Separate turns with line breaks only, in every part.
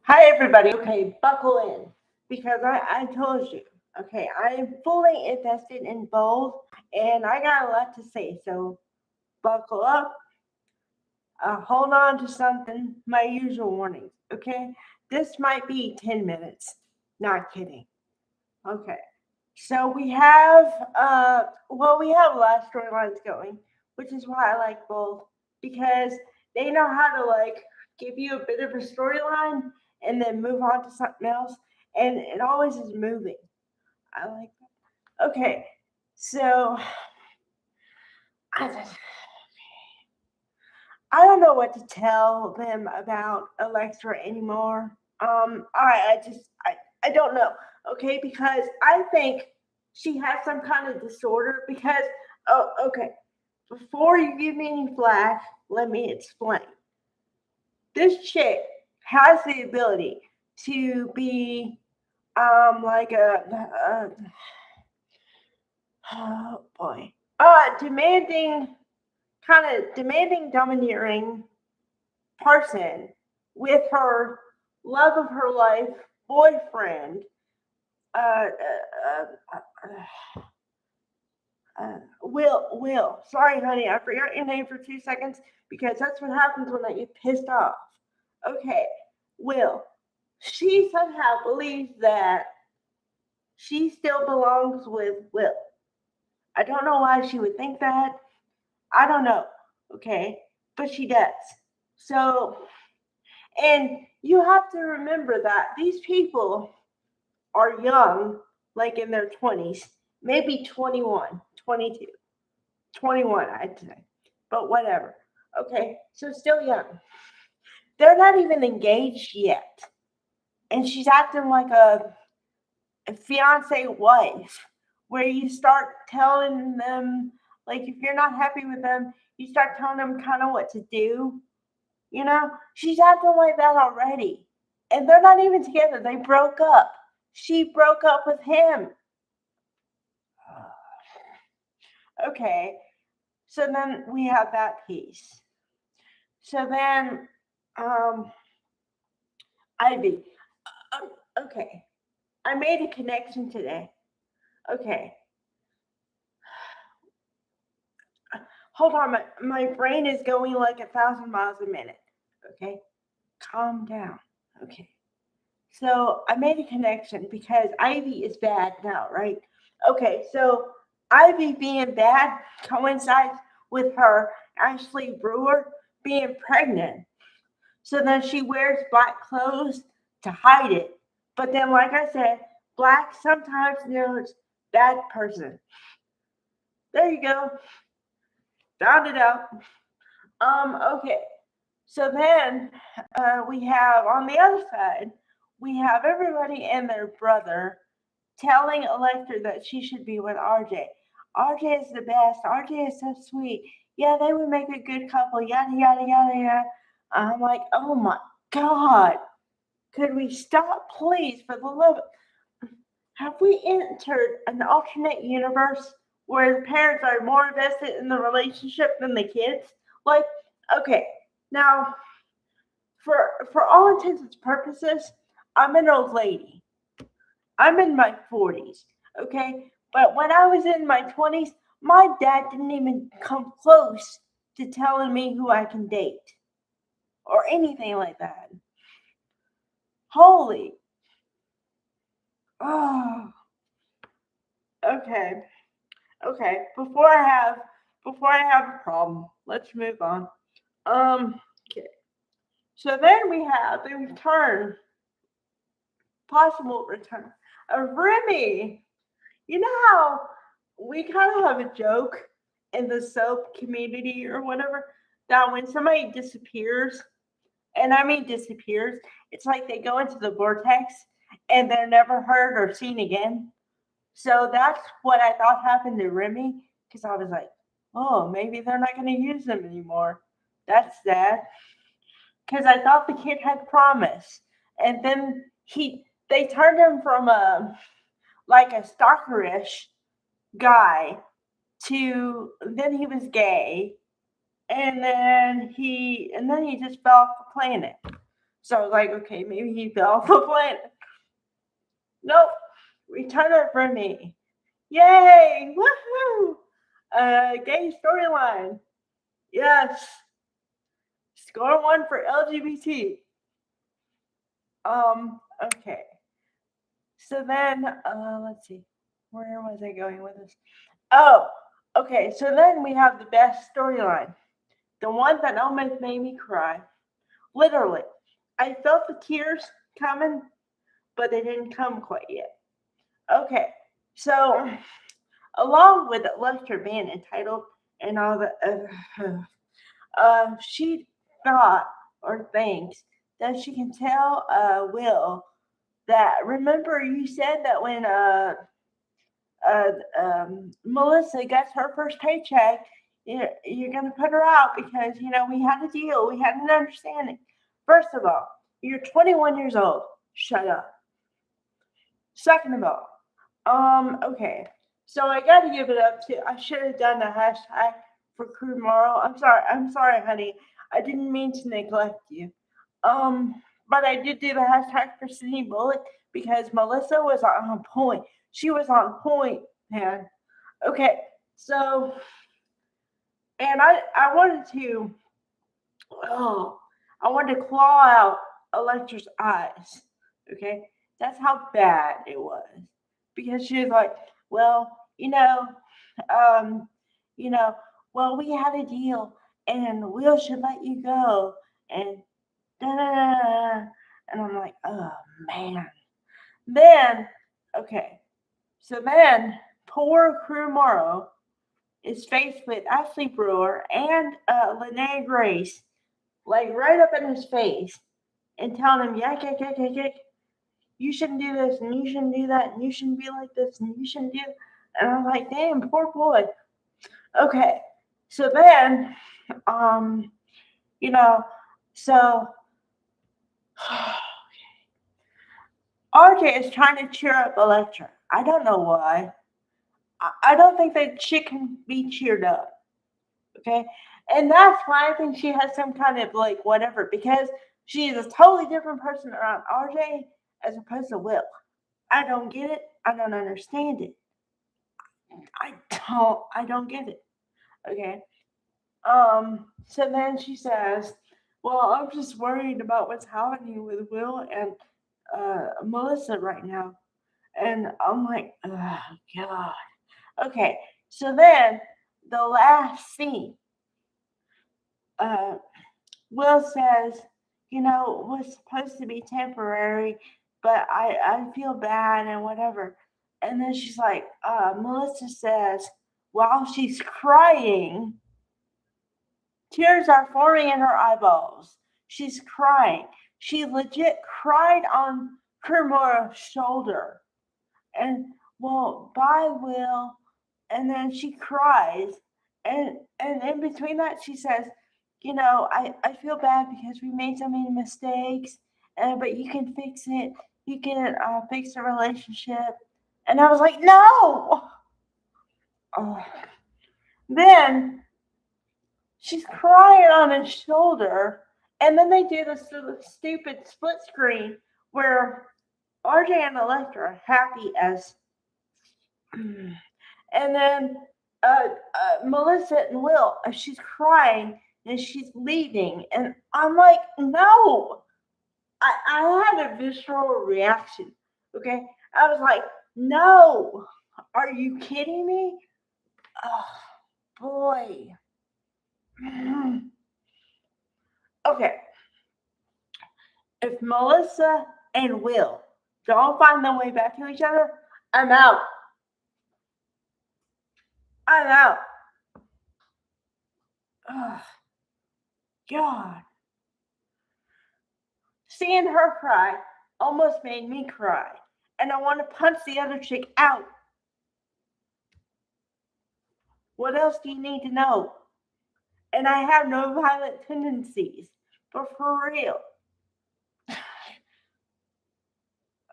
Hi, everybody. Okay, buckle in because I told you. Okay, I'm fully invested in both and I got a lot to say. So buckle up, hold on to something, my usual warnings. Okay, this might be 10 minutes. Not kidding. Okay, so we have a lot of storylines going, which is why I like both because they know how to like give you a bit of a storyline and then move on to something else, and it always is moving. I like that. Okay, so I I don't know what to tell them about Alexa anymore. I don't know. Okay, because I think she has some kind of disorder. Because okay, before you give me any flack, let me explain. This chick has the ability to be like a oh boy, demanding, kind of demanding, domineering person with her love of her life boyfriend. Uh, Will. Sorry, honey, I forgot your name for 2 seconds because that's what happens when I get pissed off. Okay, Will. She somehow believes that she still belongs with Will. I don't know why she would think that. I don't know. Okay, but she does. So, and you have to remember that these people are young, like in their 20s, maybe 21, 22, 21, I'd say. But whatever. Okay, so still young. They're not even engaged yet. And she's acting like a fiance wife, where you start telling them, like, if you're not happy with them, you start telling them kind of what to do. She's acting like that already. And they're not even together. They broke up. She broke up with him. Okay, so then we have that piece. So then, um, Ivy. Okay, I made a connection today. Okay, hold on. My brain is going like 1,000 miles a minute. Okay, calm down. Okay, so I made a connection because Ivy is bad now, right? Okay, so Ivy being bad coincides with her Ashley Brewer being pregnant. So then she wears black clothes to hide it. But then, like I said, black sometimes denotes bad person. There you go. Found it out. Okay. So then we have on the other side, we have everybody and their brother telling Electra that she should be with RJ. RJ is the best. RJ is so sweet. Yeah, they would make a good couple. Yada yada yada yada. I'm like, oh my god. Could we stop, please, for the love? Have we entered an alternate universe where the parents are more invested in the relationship than the kids? Like, okay, now for all intents and purposes, I'm an old lady. I'm in my 40s, okay? But when I was in my 20s, my dad didn't even come close to telling me who I can date or anything like that. Holy. Oh, okay. Okay. Before I have a problem, let's move on. Okay. So then we have the return, possible return of Remy. You know how we kind of have a joke in the soap community or whatever that when somebody disappears, and I mean disappears, it's like they go into the vortex and they're never heard or seen again. So that's what I thought happened to Remy because I was like, oh, maybe they're not going to use them anymore. That's sad because I thought the kid had promise, and then they turned him from a like a stalkerish guy to then he was gay, and then he just fell off the planet. So I was like, okay, maybe he fell off the planet. Nope. Return it for me. Yay! Woohoo! Gay storyline. Yes. Score one for LGBT. Okay. So then, let's see. Where was I going with this? Oh, okay. So then we have the best storyline. The one that almost made me cry. Literally. I felt the tears coming, but they didn't come quite yet. Okay. So, along with Lester being entitled and all the she thought or thinks that she can tell Will that remember you said that when Melissa gets her first paycheck, you're going to put her out because we had a deal, we had an understanding. First of all, you're 21 years old. Shut up. Second of all, okay. So I got to give it up to. I should have done a hashtag for Crew Moral. I'm sorry, honey. I didn't mean to neglect you. But I did do the hashtag for Sydney Bullock because Melissa was on point. She was on point, man. Okay, so and I wanted to I wanted to claw out Electra's eyes. Okay, that's how bad it was because she was like, well, um, you know, well, we had a deal and Will should let you go and da da da. And I'm like, oh man. Then, okay, so then poor Crew Morrow is faced with Ashley Brewer and Linnea Grace, like right up in his face, and telling him, yak, yak, yak, yak, yak, you shouldn't do this, and you shouldn't do that, and you shouldn't be like this, and you shouldn't do. And I'm like, damn, poor boy. Okay, so then, um, you know, so RJ is trying to cheer up Electra. I don't know why. I don't think that she can be cheered up. Okay. And that's why I think she has some kind of like whatever, because she is a totally different person around RJ as opposed to Will. I don't get it. I don't understand it. I don't get it. Okay. So then she says, well, I'm just worried about what's happening with Will and Melissa right now. And I'm like, oh God. Okay. So then the last scene, uh, Will says, it was supposed to be temporary, but I feel bad and whatever. And then she's like, Melissa says, while she's crying, tears are forming in her eyeballs. She's crying. She legit cried on Kermora's shoulder. And, well, bye, Will. And then she cries. And in between that, she says, I feel bad because we made so many mistakes, but you can fix it. You can fix the relationship. And I was like, no. Oh. Then she's crying on his shoulder. And then they do this stupid split screen where RJ and Electra are happy as. And then Melissa and Will, she's crying and she's leaving. And I'm like, no. I had a visceral reaction. Okay. I was like, no. Are you kidding me? Oh, boy. Okay. If Melissa and Will don't find their way back to each other, I'm out. I'm out. Oh, God. Seeing her cry almost made me cry. And I want to punch the other chick out. What else do you need to know? And I have no violent tendencies. But for real.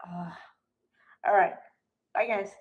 All right. Bye, guys.